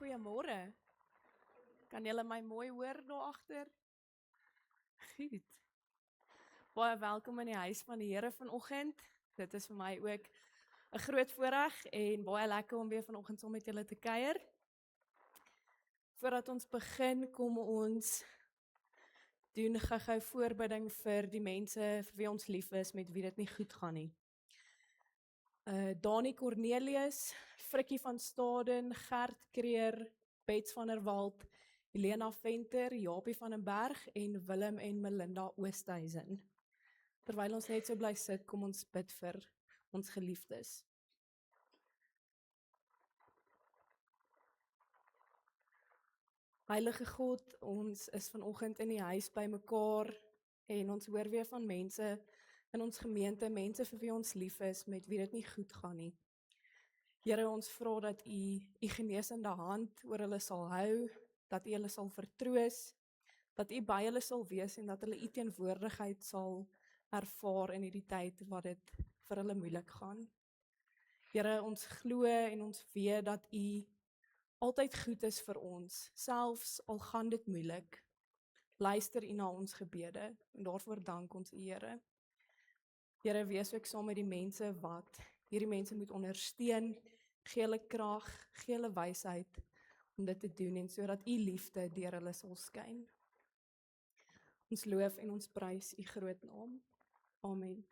Goeiemôre. Kan julle my mooi hoor daar agter? Goed. Baie welkom in die huis van die Here vanoggend. Dit is vir my ook 'n groot voorreg en baie lekker om weer vanoggend saam met julle te kuier. Voordat ons begin, kom ons doen gou-gou voorbidding vir die mense vir wie ons lief is, met wie dit nie goed gaan nie. Dani Cornelius, Frikkie van Staden, Gert Kreer, Bets van der Walt, Helena Venter, Japie van den Berg en Willem en Melinda Oosthuizen. Terwyl ons net so bly sit, kom ons bid vir ons geliefdes. Heilige God, ons is vanoggend in die huis by mekaar en ons hoor weer van mense in ons gemeente, mense vir wie ons lief is, met wie dit nie goed gaan nie. Here, ons vra dat U genesende hand oor hulle sal hou, dat U hulle sal vertroos, dat U by hulle sal wees en dat hulle U teenwoordigheid sal ervaar in hierdie tyd wat dit vir hulle moeilik gaan. Here, ons glo en ons weet dat U altyd goed is vir ons, selfs al gaan dit moeilik. Luister U na ons gebede en daarvoor dank ons U, Here. Here, wees ook saam met die mense wat hierdie mense moet ondersteun, gee hulle krag, gee hulle wysheid om dit te doen en sodat U liefde deur hulle sal skyn. Ons loof en ons prys U groot naam. Amen.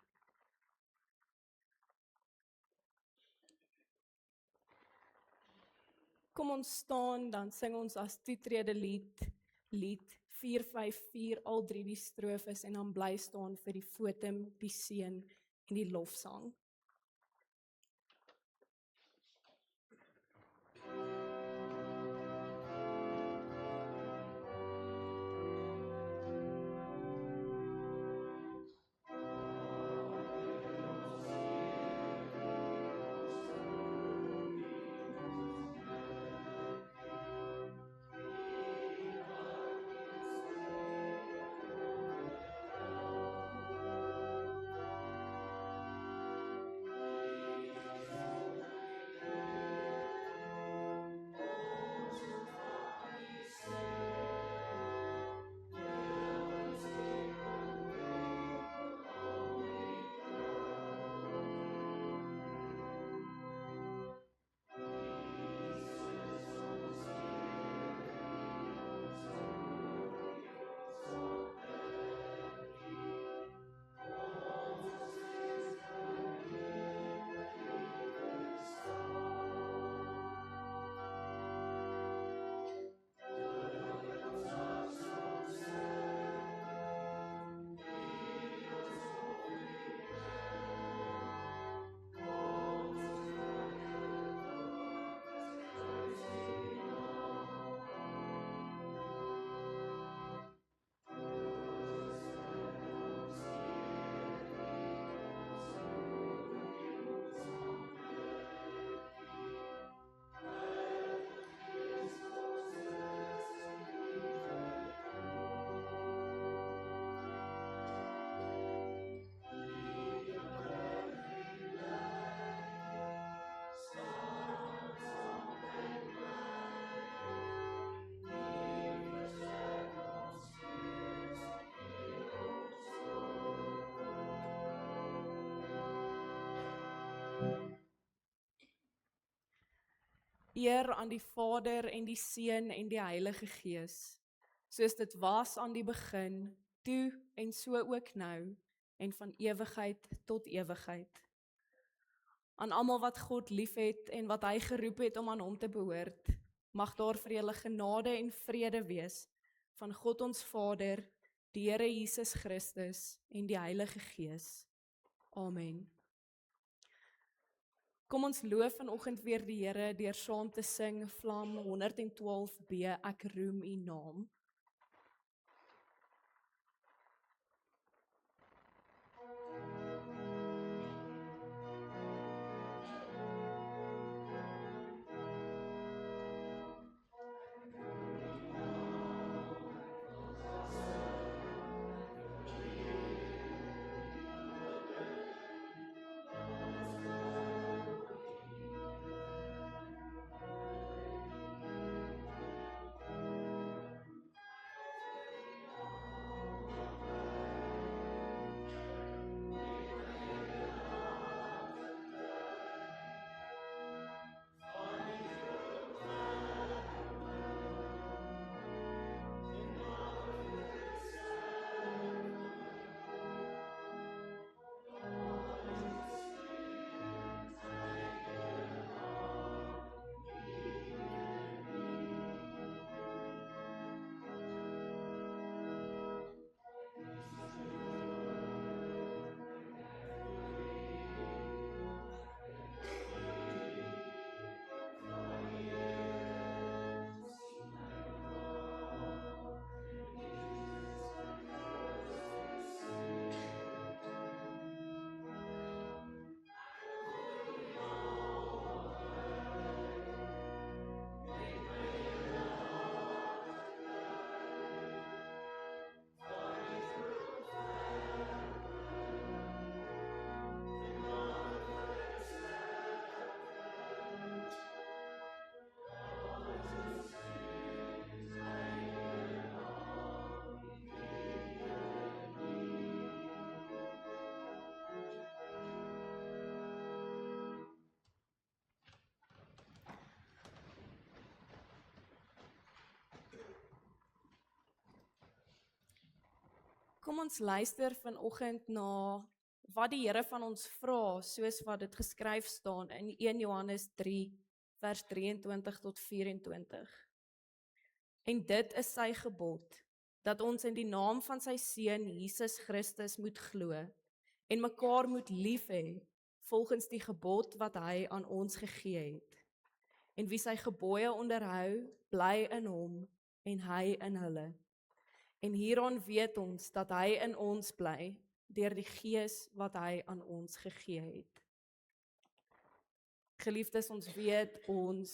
Kom ons staan, dan sing ons as toetrede lied 454, al 3 die strofes en dan bly staan vir die fotum, die seën en die lofsang. Eer aan die Vader en die Seun en die Heilige Gees, soos dit was aan die begin, toe en so ook nou, en van ewigheid tot ewigheid. Aan almal wat God liefhet en wat hy geroep het om aan hom te behoort, mag daar vir julle genade en vrede wees van God ons Vader, die Here Jesus Christus en die Heilige Gees. Amen. Kom ons loof vanoggend weer die Here deur saam te sing Vlam 112b, ek roem U naam. Kom ons luister vanoggend na wat die Here van ons vra, soos wat dit geskryf staan in 1 Johannes 3, vers 23 tot 24. En dit is sy gebod, dat ons in die naam van sy Seun Jesus Christus moet glo, en mekaar moet lief hê, volgens die gebod wat hy aan ons gegee het. En wie sy gebooie onderhou, bly in hom, en hy in hulle. En hieraan weet ons dat hy in ons bly, deur die Gees wat hy aan ons gegee het. Geliefdes, ons weet, ons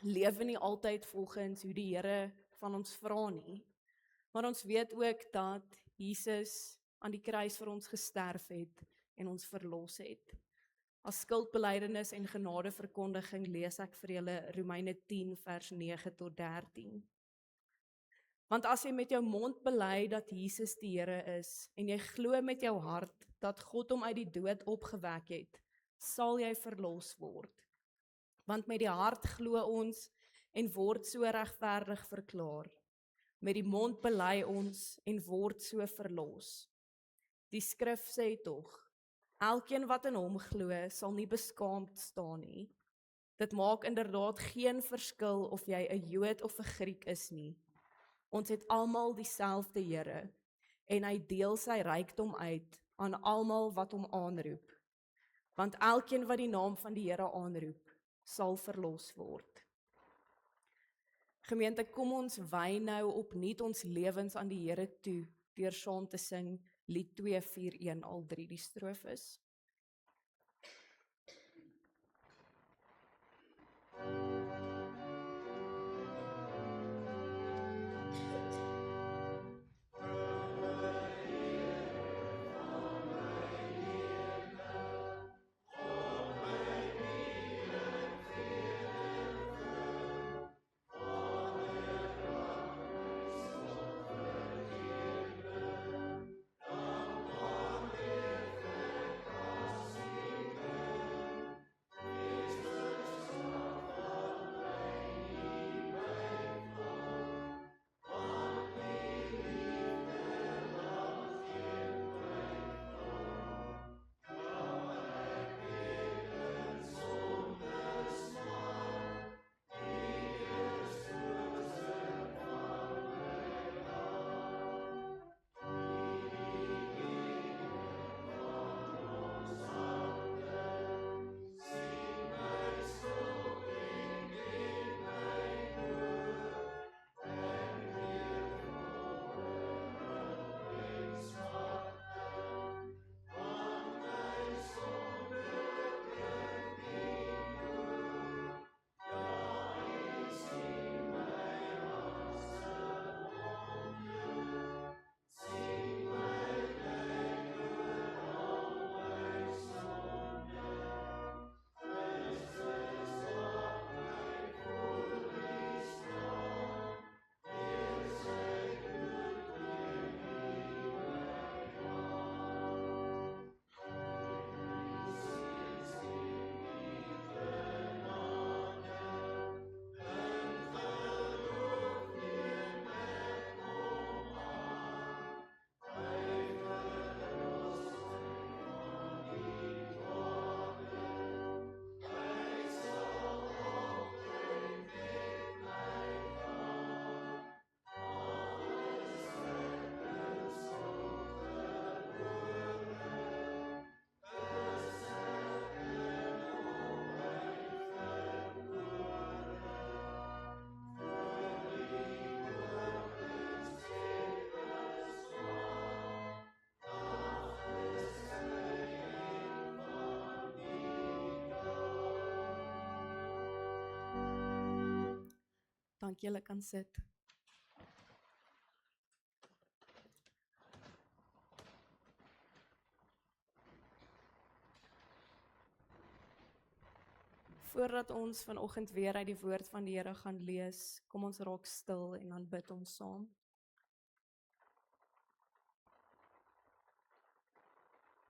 lewe nie altyd volgens hoe die Here van ons vra nie, maar ons weet ook dat Jesus aan die kruis vir ons gesterf het en ons verlos het. As skuldbelydenis en genadeverkondiging lees ek vir julle Romeine 10 vers 9 tot 13. Want as jy met jou mond bely dat Jesus die Here is, en jy glo met jou hart dat God hom uit die dood opgewek het, sal jy verlos word. Want met die hart glo ons en word so regverdig verklaar. Met die mond bely ons en word so verlos. Die skrif sê tog, elkeen wat in hom glo, sal nie beskaamd staan nie. Dit maak inderdaad geen verskil of jy 'n Jood of 'n Griek is nie. Ons het almal dieselfde Here, en hy deel sy rykdom uit aan almal wat hom aanroep. Want elkeen wat die naam van die Here aanroep, sal verlos word. Gemeente, kom ons wy nou opnuut ons lewens aan die Here toe, deur saam te sing Lied 241 al 3 die strofes. Dankie, julle kan sit. Voordat ons vanoggend weer uit die woord van die Here gaan lees, kom ons raak stil en dan bid ons saam.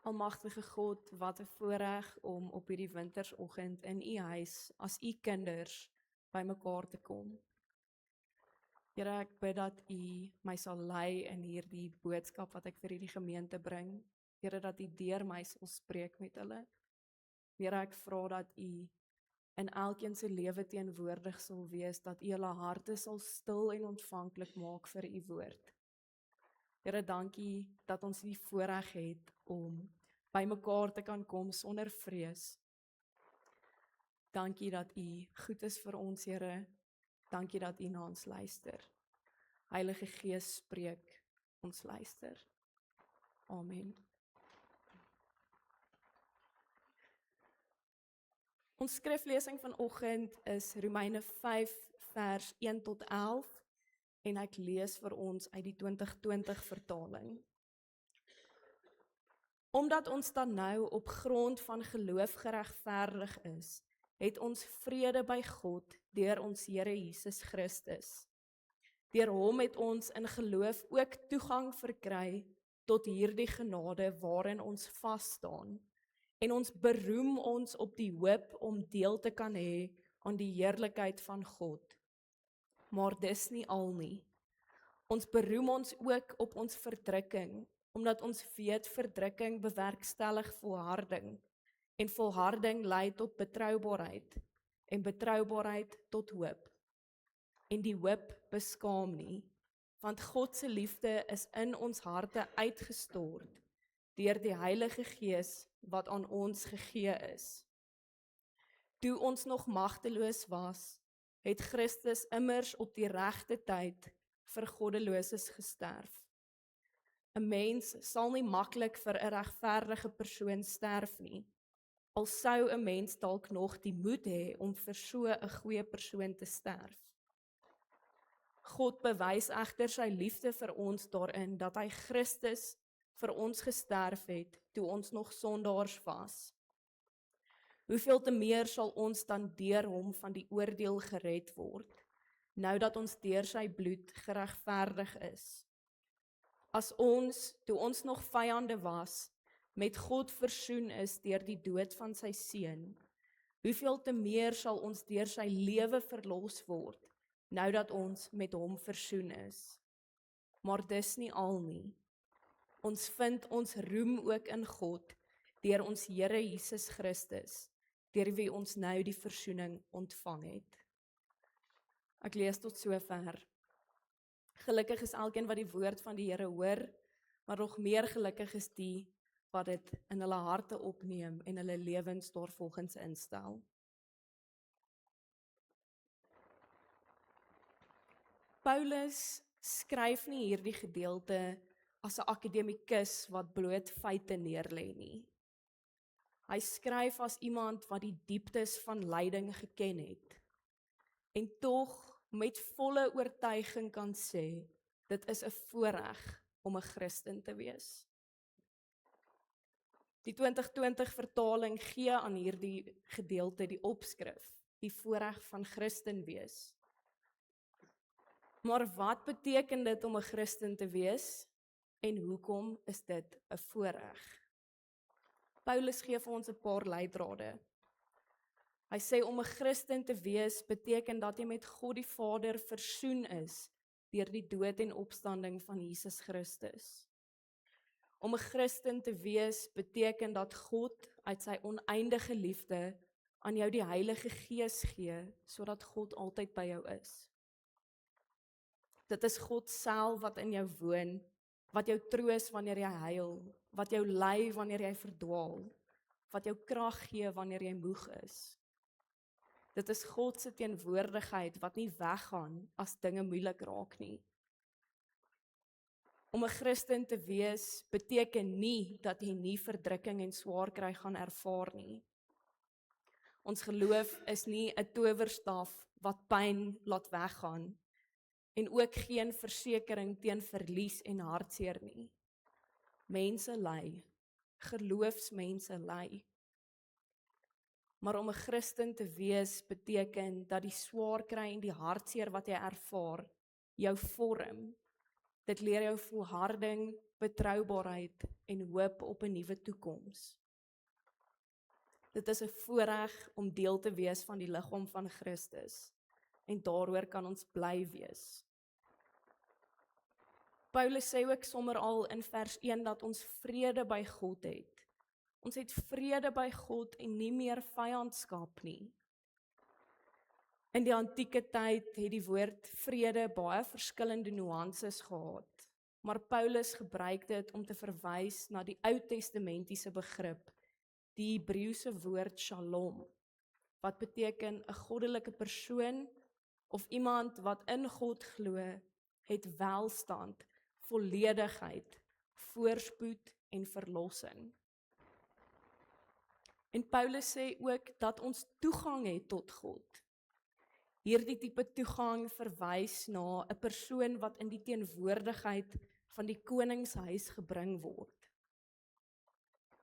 Almagtige God, wat 'n voorreg om op hierdie wintersoggend in u huis as u kinders bymekaar te kom. Here, ek bid dat U my sal lei in hierdie boodskap wat ek vir hierdie gemeente bring. Here, dat U deur my sal spreek met hulle. Here, ek vra dat U in elkeen se lewe teenwoordig sal wees, dat U hulle harte sal stil en ontvanklik maak vir U woord. Here, dankie dat ons die voorreg het om by mekaar te kan kom sonder vrees. Dankie dat U goed is vir ons, Here. Dankie dat U na ons luister. Heilige Gees spreek, ons luister. Amen. Ons skriflesing vanoggend is Romeine 5 vers 1 tot 11 en ek lees vir ons uit die 2020 vertaling. Omdat ons dan nou op grond van geloof geregverdig is, het ons vrede by God deur ons Here Jesus Christus. Deur hom het ons in geloof ook toegang verkry tot hierdie genade waarin ons vas staan. En ons beroem ons op die hoop om deel te kan hê aan die heerlikheid van God. Maar dis nie al nie. Ons beroem ons ook op ons verdrukking, omdat ons weet verdrukking bewerkstellig volharding, en volharding lei tot betroubaarheid, en betroubaarheid tot hoop. En die hoop beskaam nie, want God se liefde is in ons harte uitgestort, deur die Heilige Gees wat aan ons gegee is. Toe ons nog magteloos was, het Christus immers op die regte tyd vir goddeloses gesterf. 'n Mens sal nie maklik vir 'n regverdige persoon sterf nie, al sou 'n mens dalk nog die moed hê om vir so 'n goeie persoon te sterf. God bewys egter sy liefde vir ons daarin, dat hy Christus vir ons gesterf het, toe ons nog sondaars was. Hoeveel te meer sal ons dan deur hom van die oordeel gered word, nou dat ons deur sy bloed geregverdig is. As ons, toe ons nog vyande was, met God versoen is deur die dood van sy seun, hoeveel te meer sal ons deur sy lewe verlos word, nou dat ons met hom versoen is. Maar dis nie al nie. Ons vind ons roem ook in God, deur ons Here Jesus Christus, deur wie ons nou die versoening ontvang het. Ek lees tot sover. Gelukkig is elkeen wat die woord van die Here hoor, maar nog meer gelukkig is die wat dit in hulle harte opneem en hulle lewens daarvolgens instel. Paulus skryf nie hierdie gedeelte as 'n akademikus wat bloot feite neerlê nie. Hy skryf as iemand wat die dieptes van lyding geken het, en tog met volle oortuiging kan sê, dit is 'n voorreg om 'n Christen te wees. Die 2020 vertaling gee aan hierdie gedeelte die opskrif, die voorreg van Christen wees. Maar wat beteken dit om 'n Christen te wees, en hoekom is dit 'n voorreg? Paulus gee vir ons 'n paar leidrade. Hy sê om 'n Christen te wees beteken dat jy met God die Vader versoen is deur die dood en opstanding van Jesus Christus. Om 'n Christen te wees beteken dat God uit sy oneindige liefde aan jou die Heilige Gees gee, sodat God altyd by jou is. Dit is God self wat in jou woon, wat jou troos wanneer jy huil, wat jou lei wanneer jy verdwaal, wat jou krag gee wanneer jy moeg is. Dit is God se teenwoordigheid wat nie weggaan as dinge moeilik raak nie. Om 'n Christen te wees beteken nie dat jy nie verdrukking en swaar kry gaan ervaar nie. Ons geloof is nie 'n towerstaf wat pyn laat weggaan, en ook geen versekering teen verlies en hartseer nie. Mense ly, geloofsmense ly. Maar om 'n Christen te wees beteken dat die swaar kry en die hartseer wat jy ervaar, jou vorm. Dit leer jou volharding, betroubaarheid en hoop op 'n nuwe toekoms. Dit is 'n voorreg om deel te wees van die liggaam van Christus, en daaroor kan ons bly wees. Paulus sê ook sommer al in vers 1 dat ons vrede by God het. Ons het vrede by God en nie meer vyandskap nie. In die antieke tyd het die woord vrede baie verskillende nuances gehad, maar Paulus gebruik dit om te verwys na die Ou-testamentiese begrip, die Hebreëse woord shalom, wat beteken 'n goddelike persoon of iemand wat in God glo, het welstand, volledigheid, voorspoed en verlossing. En Paulus sê ook dat ons toegang het tot God. Hierdie tipe toegang verwys na 'n persoon wat in die teenwoordigheid van die koningshuis gebring word.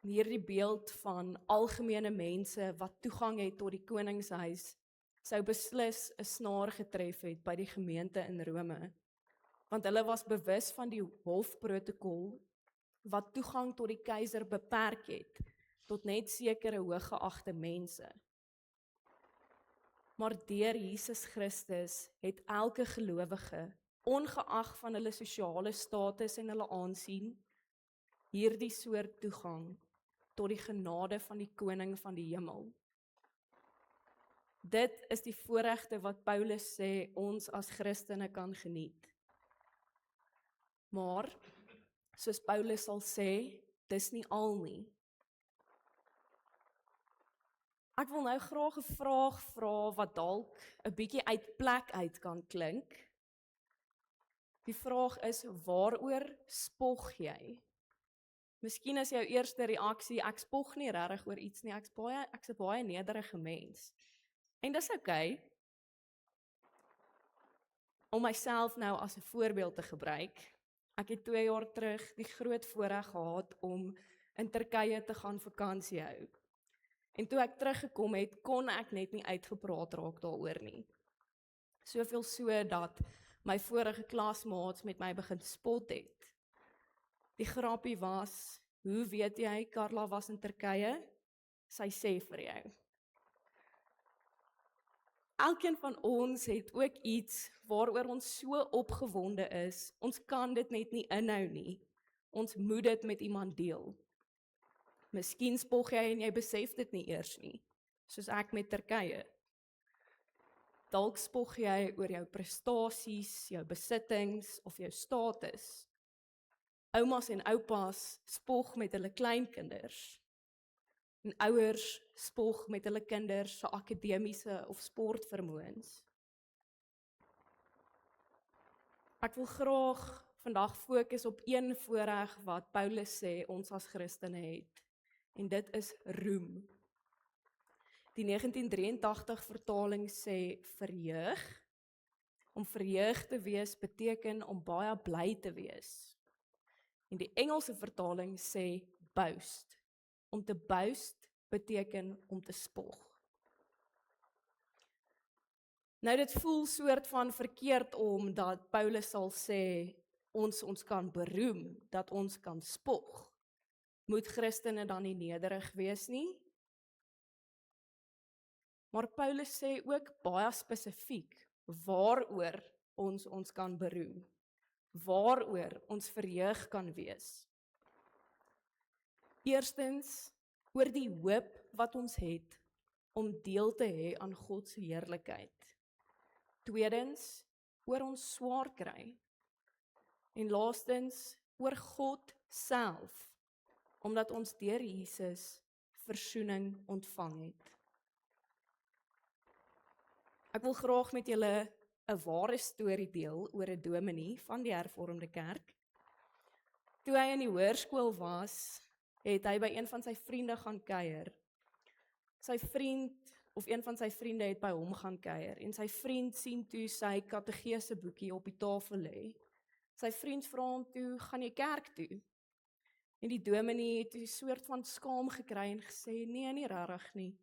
En hierdie beeld van algemene mense wat toegang het tot die koningshuis sou beslis 'n snaar getref het by die gemeente in Rome, want hulle was bewus van die hofprotokol wat toegang tot die keiser beperk het tot net sekere hooggeagte mense. Maar deur Jesus Christus het elke gelowige, ongeag van hulle sosiale status en hulle aansien, hierdie soort toegang tot die genade van die koning van die hemel. Dit is die voorregte wat Paulus sê ons as Christene kan geniet. Maar, soos Paulus sal sê, dis nie al nie. Ek wil nou graag 'n vraag vra wat dalk 'n bietjie uit plek uit kan klink. Die vraag is, waaroor spog jy? Miskien is jou eerste reaksie, ek spog nie regtig oor iets nie, ek's 'n baie nederige mens. En dis okay. Om myself nou as 'n voorbeeld te gebruik. Ek het 2 jaar terug die groot voorreg gehad om in Turkye te gaan vakansie hou. En toe ek teruggekom het, kon ek net nie uitgepraat raak daaroor nie. Soveel so dat my vorige klasmaats met my begin spot het. Die grappie was, hoe weet jy, Carla was in Turkye? Sy sê vir jou. Elkeen van ons het ook iets waaroor ons so opgewonde is, ons kan dit net nie inhou nie. Ons moet dit met iemand deel. Miskien spog jy en jy besef dit nie eers nie, soos ek met Turkye. Dalk spog jy oor jou prestasies, jou besittings of jou status. Oumas en oupas spog met hulle kleinkinders. En ouers spog met hulle kinders se akademiese of sportvermoëns. Ek wil graag vandag fokus op een voorreg wat Paulus sê ons as Christene het. En dit is roem. Die 1983 vertaling sê verheug. Om verheug te wees beteken om baie bly te wees. En die Engelse vertaling sê boast. Om te boast beteken om te spog. Nou dit voel soort van verkeerd dat Paulus sal sê ons kan beroem, dat ons kan spog. Moet Christene dan nie nederig wees nie? Maar Paulus sê ook baie spesifiek waaroor ons kan beroem, waaroor ons verheug kan wees. Eerstens, oor die hoop wat ons het om deel te hê aan God se heerlikheid. Tweedens, oor ons swaar kry. En laastens, oor God self, omdat ons deur Jesus versoening ontvang het. Ek wil graag met julle 'n ware storie deel oor 'n dominee van die Hervormde Kerk. Toe hy in die hoërskool was, het hy by een van sy vriende gaan kuier. Sy vriend of een van sy vriende het by hom gaan kuier en sy vriend sien toe sy katekese boekie op die tafel lê. Sy vriend vra hom toe, gaan jy kerk toe? En die dominee het 'n soort van skaam gekry en gesê, nee, nie regtig nie.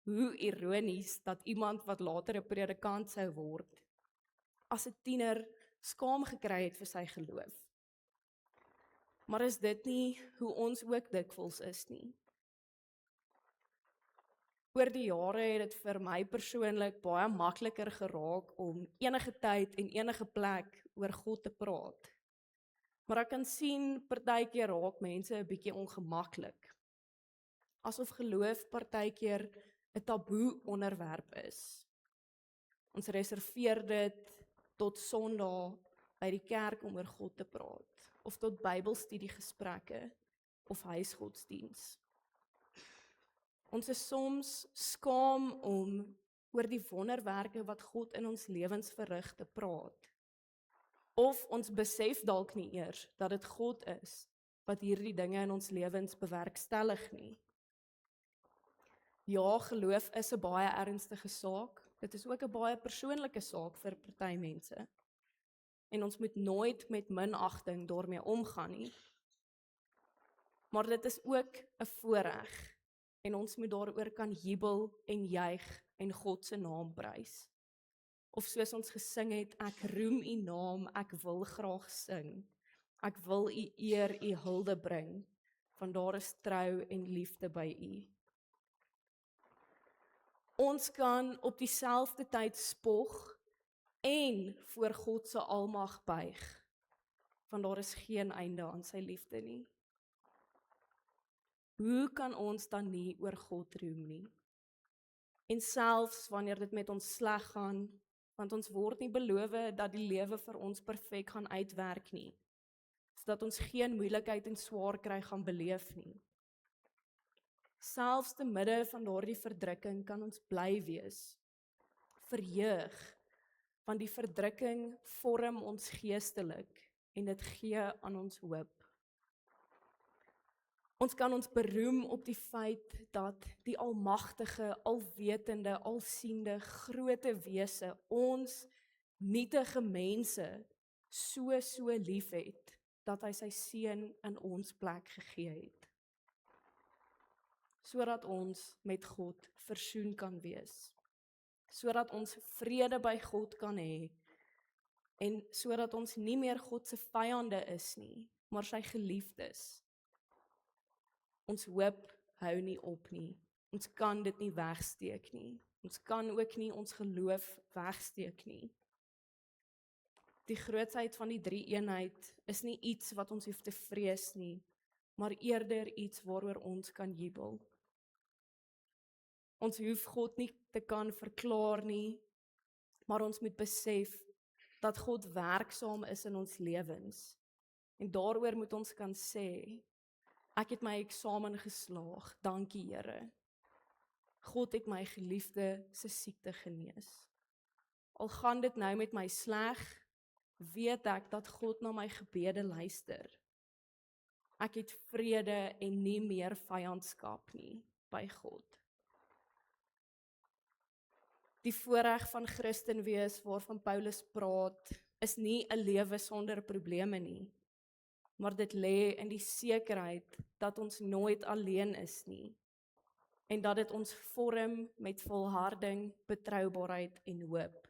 Hoe ironies dat iemand wat later 'n predikant sou word, as 'n tiener skaam gekry het vir sy geloof. Maar is dit nie hoe ons ook dikwels is nie? Oor die jare het dit vir my persoonlik baie makliker geraak om enige tyd en enige plek oor God te praat. Maar ek kan sien, partykeer raak mense 'n bietjie ongemaklik. Asof geloof partykeer 'n taboe onderwerp is. Ons reserveer dit tot Sondae by die kerk om oor God te praat, of tot Bybelstudiegesprekke of huisgodsdiens. Ons is soms skaam om oor die wonderwerke wat God in ons lewens verrig te praat. Of ons besef dalk nie eers dat dit God is wat hierdie dinge in ons lewens bewerkstellig nie. Ja, geloof is 'n baie ernstige saak. Dit is ook 'n baie persoonlike saak vir party mense. En ons moet nooit met minagting daarmee omgaan nie. Maar dit is ook 'n voorreg en ons moet daaroor kan jubel en juig en God se naam prys. Of soos ons gesing het, ek roem u naam, ek wil graag sing. Ek wil u eer, u hulde bring, want daar is trou en liefde by u. Ons kan op dieselfde tyd spog en voor God se almag buig, want daar is geen einde aan sy liefde nie. Hoe kan ons dan nie oor God roem nie? En selfs wanneer dit met ons sleg gaan, want ons word nie beloof dat die lewe vir ons perfek gaan uitwerk nie, sodat ons geen moeilikheid en swaar kry gaan beleef nie. Selfs te midde van daardie verdrukking kan ons bly wees, verheug, want die verdrukking vorm ons geestelik en dit gee aan ons hoop. Ons kan ons beroem op die feit dat die almagtige, alwetende, alsiende, groote wese ons nietige mense so lief het, dat hy sy seun in ons plek gegee het. Sodat ons met God versoen kan wees. Sodat ons vrede by God kan hê, en sodat ons nie meer God se vyande is nie, maar sy geliefdes. Ons hoop hou nie op nie. Ons kan dit nie wegsteek nie. Ons kan ook nie ons geloof wegsteek nie. Die grootsheid van die drie-eenheid is nie iets wat ons hoef te vrees nie, maar eerder iets waaroor ons kan jubel. Ons hoef God nie te kan verklaar nie, maar ons moet besef dat God werksaam is in ons lewens. En daaroor moet ons kan sê, ek het my eksamen geslaag, dankie Here. God het my geliefde se siekte genees. Al gaan dit nou met my sleg, weet ek dat God na my gebede luister. Ek het vrede en nie meer vyandskap nie by God. Die voorreg van Christen wees waarvan Paulus praat, is nie 'n lewe sonder probleme nie, maar dit lê in die sekerheid dat ons nooit alleen is nie, en dat dit ons vorm met volharding, betroubaarheid en hoop.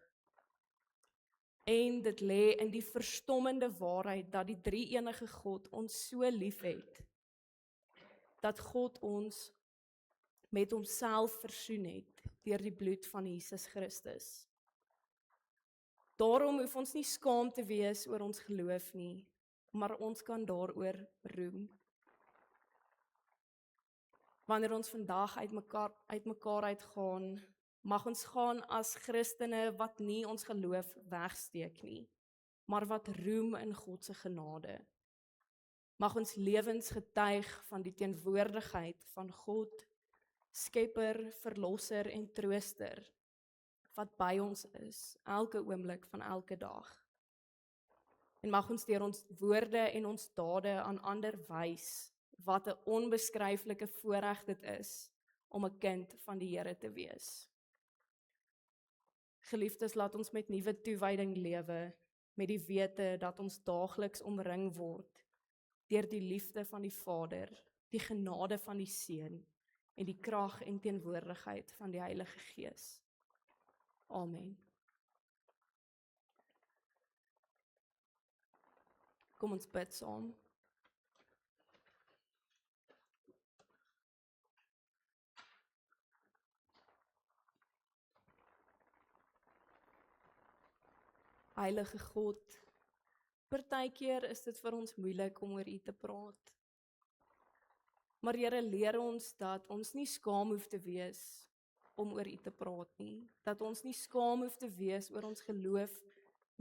En dit lê in die verstommende waarheid dat die drie-enige God ons so liefhet, dat God ons met homself versoen het deur die bloed van Jesus Christus. Daarom hoef ons nie skaam te wees oor ons geloof nie, maar ons kan daaroor roem. Wanneer ons vandag uit mekaar uitgaan, mag ons gaan as Christene wat nie ons geloof wegsteek nie, maar wat roem in God se genade. Mag ons lewens getuig van die teenwoordigheid van God, Skepper, Verlosser en Trooster, wat by ons is, elke oomblik van elke dag. En mag ons deur ons woorde en ons dade aan ander wys, wat 'n onbeskryflike voorreg dit is, om 'n kind van die Here te wees. Geliefdes, laat ons met nuwe toewyding lewe, met die wete dat ons daagliks omring word, deur die liefde van die Vader, die genade van die Seun, en die krag en teenwoordigheid van die Heilige Gees. Amen. Kom ons bid saam. Heilige God, partykeer is dit vir ons moeilik om oor U te praat. Maar Here, leer ons dat ons nie skaam hoef te wees om oor U te praat nie. Dat ons nie skaam hoef te wees oor ons geloof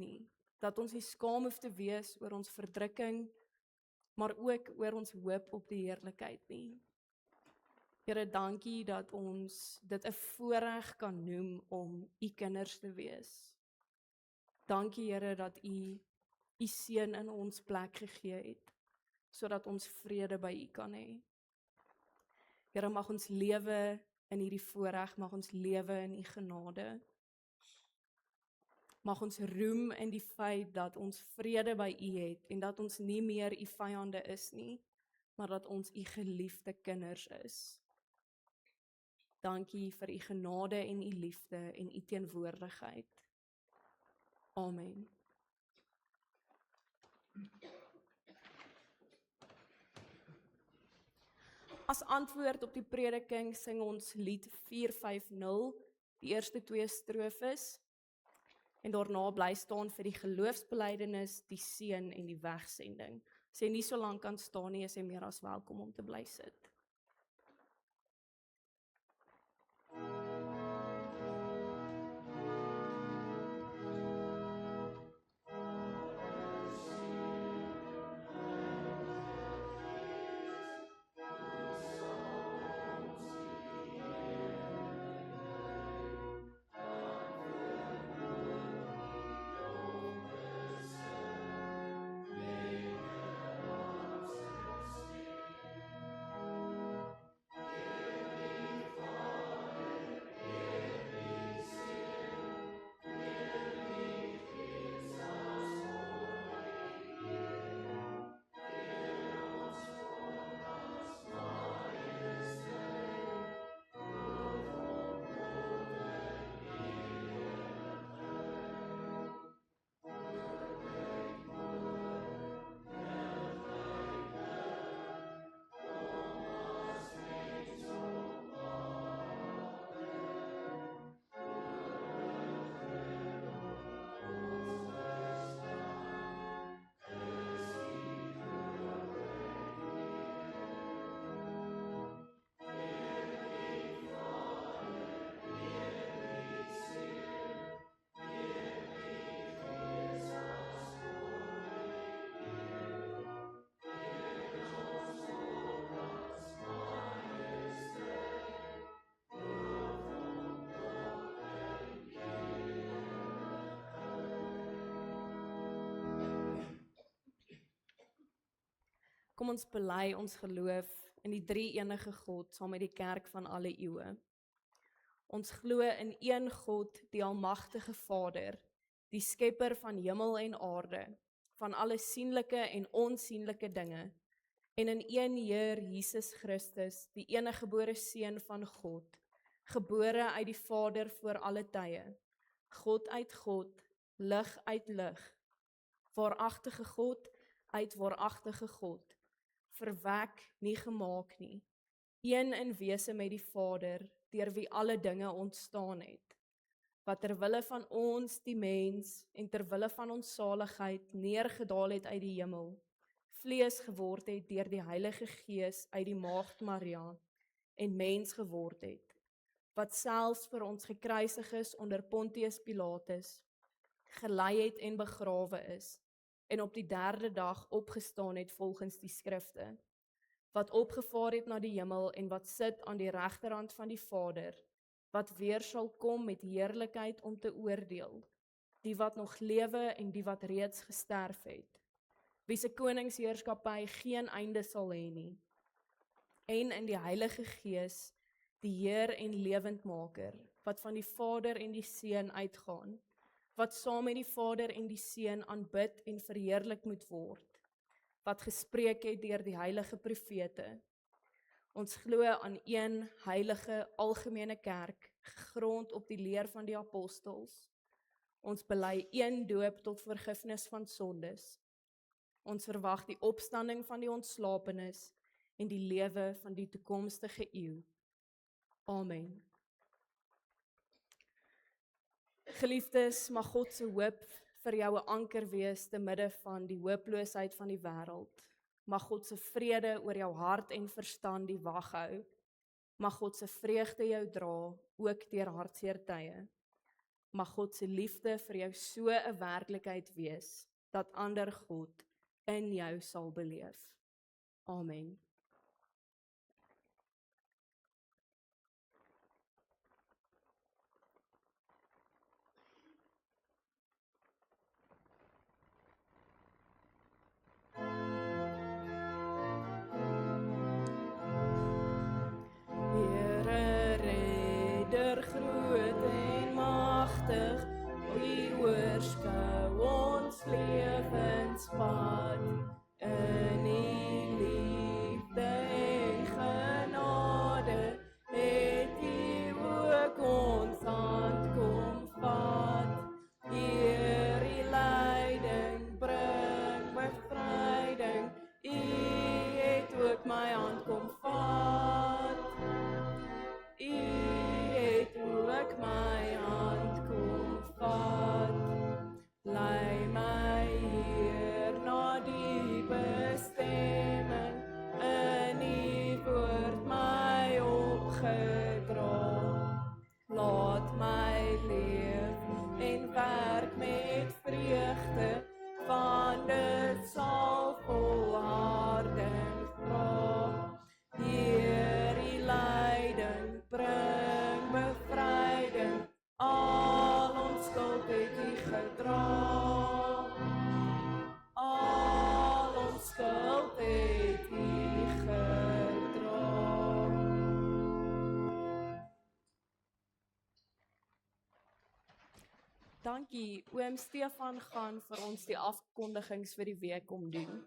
nie. Dat ons nie skaam hoef te wees oor ons verdrukking, maar ook oor ons hoop op die heerlikheid nie. Here, dankie dat ons dit 'n voorreg kan noem om U kinders te wees. Dankie Here dat U seun in ons plek gegee het, sodat ons vrede by U kan hê. Here, mag ons lewe in hierdie voorreg, mag ons lewe in U genade. Mag ons roem in die feit dat ons vrede by U het en dat ons nie meer U vyande is nie, maar dat ons U geliefde kinders is. Dankie vir U genade en U liefde en U teenwoordigheid. Amen. As antwoord op die prediking sing ons lied 450, die eerste 2 strofes, en daarna bly staan vir die geloofsbelijdenis, die seën en die wegsending. As jy nie so lank kan staan nie, is jy meer as welkom om te bly sit. Kom ons bely ons geloof in die drie enige God saam met die kerk van alle eeue. Ons glo in een God, die almagtige Vader, die skepper van hemel en aarde, van alle sienlike en onsienlike dinge, en in een Heer Jesus Christus, die eniggebore Seun van God, gebore uit die Vader voor alle tye, God uit God, lig uit lig, waaragtige God uit waaragtige God, verwek, nie gemaak nie, een in wese met die Vader, deur wie alle dinge ontstaan het, wat terwille van ons, die mens, en terwille van ons saligheid, neergedaal het uit die hemel, vlees geword het deur die Heilige Gees uit die Maagd Maria, en mens geword het, wat selfs vir ons gekruisig is onder Pontius Pilatus, gelei het en begrawe is, en op die 3de dag opgestaan het volgens die skrifte, wat opgevaar het na die hemel en wat sit aan die regterhand van die Vader, wat weer sal kom met heerlikheid om te oordeel, die wat nog lewe en die wat reeds gesterf het, wie se koningsheerskappy geen einde sal hê nie, en in die Heilige Gees, die Heer en lewendmaker, wat van die Vader en die Seun uitgaan, wat saam met die Vader en die Seun aanbid en verheerlik moet word, wat gespreek het deur die heilige profete. Ons glo aan een heilige algemene kerk, gegrond op die leer van die apostels. Ons bely een doop tot vergifnis van sondes. Ons verwag die opstanding van die ontslapenis en die lewe van die toekomstige eeu. Amen. Geliefdes, mag God se hoop vir jou 'n anker wees te midde van die hooploosheid van die wêreld. Mag God se vrede oor jou hart en verstand die wag hou. Mag God se vreugde jou dra, ook deur hartseer tye. Mag God se liefde vir jou so 'n werklikheid wees, dat ander God in jou sal beleef. Amen. Here Redder groot en magtig, U oorskou ons lewenspad. In U liefde en genade het U ook ons hand kom vat. Heer, U leiding bring bevryding, U het ook my hand kom vat. U het ook my hand kom vat. Lei my Heer na die bestemming, in U woord my opgedra. Laat my leef en werk met vreugde, want dit sal volharding vra. Heer, U leiding bring bevryding, al ons skuld het U gedra. Al ons skuld het U gedra. Dankie, oom Stefan gaan vir ons die afkondigings vir die week kom doen.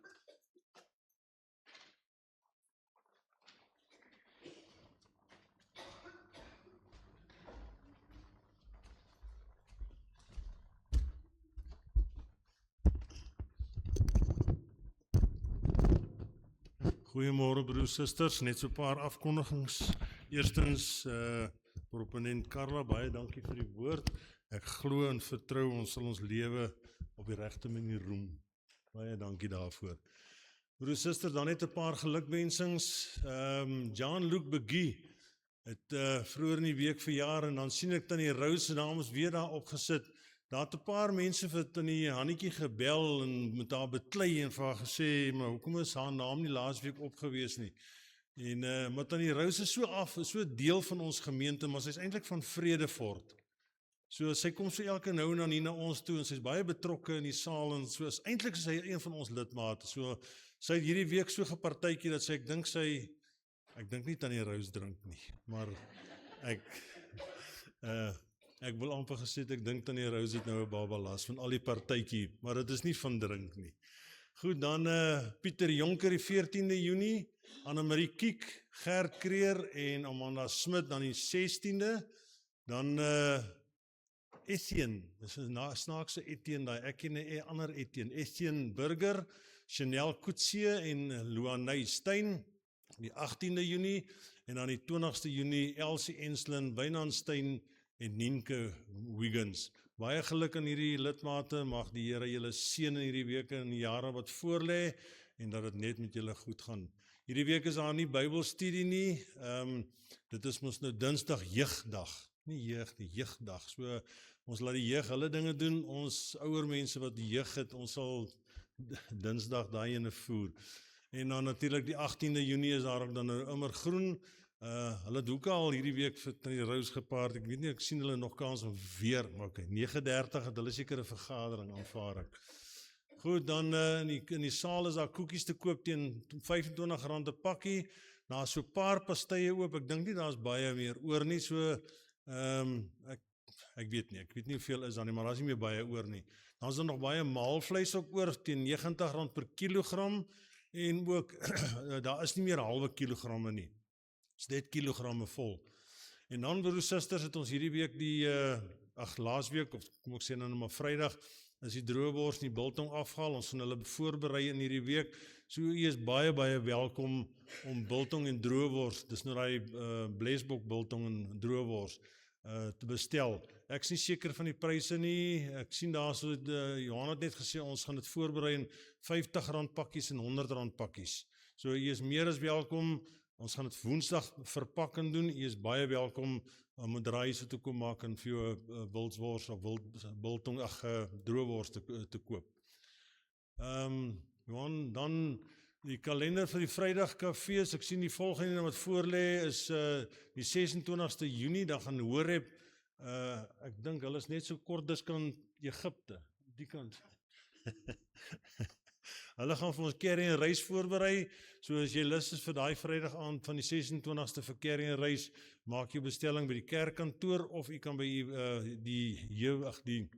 Goeiemôre broers, susters, net so 'n paar afkondigings. Eerstens, proponent Carla, baie dankie vir die woord. Ek glo en vertrou ons sal ons lewe op die regte manier roem. Baie dankie daarvoor. Broers, susters, dan net 'n paar gelukwensings. Jean-Luc Begie het vroeër in die week verjaar en dan sien ek Tannie Rose se naam is weer daar opgesit. Daar het 'n paar mense vir Tannie Hannetjie gebel en met haar beklei en vir haar gesê, maar hoekom is haar naam nie laasweek opgewees nie? En maar Tannie Rose is so deel van ons gemeente, maar sy is eintlik van Vredefort. So sy kom so elke nou en dan hier na ons toe en sy is baie betrokke in die saal en so is eintlik is sy een van ons lidmate. So sy het hierdie week so gepartytjie dat ek dink nie Tannie Rose drink nie, maar ek wil amper gesê, ek dink Tannie Rose het nou 'n babalas van al die partytjie, maar dit is nie van drink nie. Goed, dan Pieter Jonker die 14de Junie, Annemarie Kiek, Gert Kreer en Amanda Smit dan die 16de, dan Etienne, dis 'n snaakse Etienne daai, ek ken 'n ander Etienne, Etienne Burger, Chanel Coetzee en Luanay Steyn, die 18de Junie, en dan die 20ste Junie, Elsie Enslin, Wynand Steyn en Nienke Wiggins. Baie geluk aan hierdie lidmate, mag die Here julle seën in hierdie weke en die jare wat voorlê, en dat dit net met julle goed gaan. Hierdie week is daar nie Bybelstudie nie, dit is mos nou Dinsdag jeugdag, nie jeug nie, jeugdag, so ons laat die jeug hulle dinge doen, ons ouer mense wat die jeug het, ons sal Dinsdag daai ene voer. En dan natuurlik die 18de Junie is daar ook dan nou immer groen. Hulle het ook al hierdie week vir Tannie Rose gepaard. Ek weet nie, ek sien hulle nog kans om weer, maar okay, 9:30 het hulle seker 'n vergadering, aanvaar ek. Goed, dan in die saal is daar koekies te koop teen R25 'n pakkie. Daar is so 'n paar pastye oop. Ek dink nie daar's baie meer oor nie, so ek weet nie hoeveel is daar nie, maar daar's nie meer baie oor nie. Dan is daar nog baie maalvleis ook oor teen R90 per kilogram. En ook, daar is nie meer halwe kilogramme nie. Dit is net kilogramme vol. En dan, broers, susters, het ons hierdie week laasweek, of kom ek sê nou maar Vrydag, is die droëwors in die biltong afgehaal. Ons gaan hulle voorberei in hierdie week. So u is baie welkom om biltong en droëwors, dis nou daai blesbok biltong en droëwors, te bestel. Ek is nie seker van die pryse nie. Ek sien daar so Johan het net gesê ons gaan dit voorberei in R50 pakkies en R100 pakkies. So jy is meer as welkom. Ons gaan dit Woensdag verpak en doen. Jy is baie welkom om 'n draai so te kom maak en vir jou 'n wildswors of biltong droewors te koop. Johan, dan die kalender vir die Vrydag kafees. Ek sien die volgende wat voor lê is die 26ste Junie, dan gaan Horeb. Ek dink hulle is net so kort diskant Egipte, die kant. Hulle gaan vir ons kerry en reis voorberei. So as jy lus is vir daai Vrydag aand van die 26ste vir kerry en reis, maak jou bestelling by die kerkkantoor of jy kan by die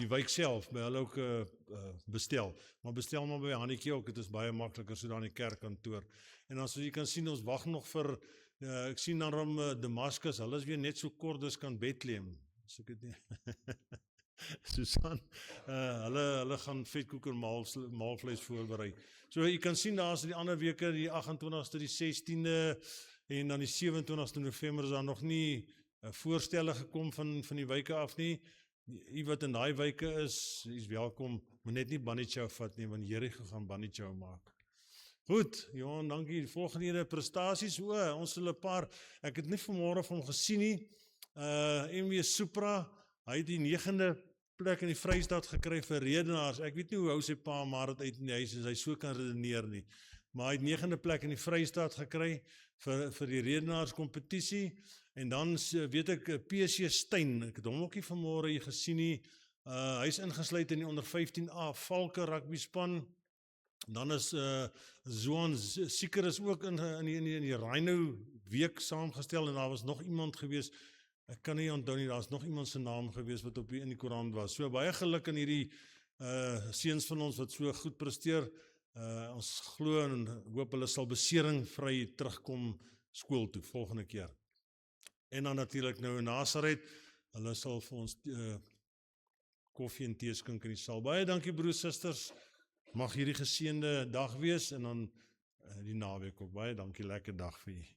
wijk self by hulle ook bestel. Maar bestel maar by Hannetjie ook, dit is baie makliker so daar in die kerkkantoor. En dan soos jy kan sien, ons wag nog vir ek sien daarom Damascus, hulle is weer net so kort diskant Bethlehem. As ek dit nie. Susan, hulle gaan vetkoek en maalvleis voorberei. So jy kan sien daar is die ander weke, die 28ste, die 16de en dan die 27ste November is daar nog nie voorstelle gekom van die wyke af nie. Jy wat in daai wyke is welkom, maar net nie bunny chow vat nie, want Jericho gaan bunny chow maak. Goed, Johan, dankie. Die volgende prestasies, ons het 'n paar, ek het nie vanmôre van hom gesien nie, MW Supra, hy het die 9de plek in die Vrystaat gekry vir redenaars. Ek weet nie hoe hou sy pa maar dit uit in die huis as hy so kan redeneer nie. Maar hy het 9de plek in die Vrystaat gekry vir die redenaarskompetisie. En dan weet ek PC Steyn, ek het hom ook nie vanmôre hier gesien nie. Hy is ingesluit in die onder 15A Valke rugby span. Dan is Zoan Seeker is ook in die Rhino week saamgestel en daar was nog iemand gewees. Ek kan nie onthou nie, daar is nog iemand se naam gewees wat in die koerant was. So baie geluk aan hierdie seuns van ons wat so goed presteer. Ons glo en hoop hulle sal beseringvry terugkom skool toe volgende keer. En dan natuurlik nou in Nazareth, hulle sal vir ons koffie en tee skink in die saal. Baie dankie broers, susters. Mag hierdie geseënde dag wees en dan die naweek ook. Baie dankie, lekker dag vir julle.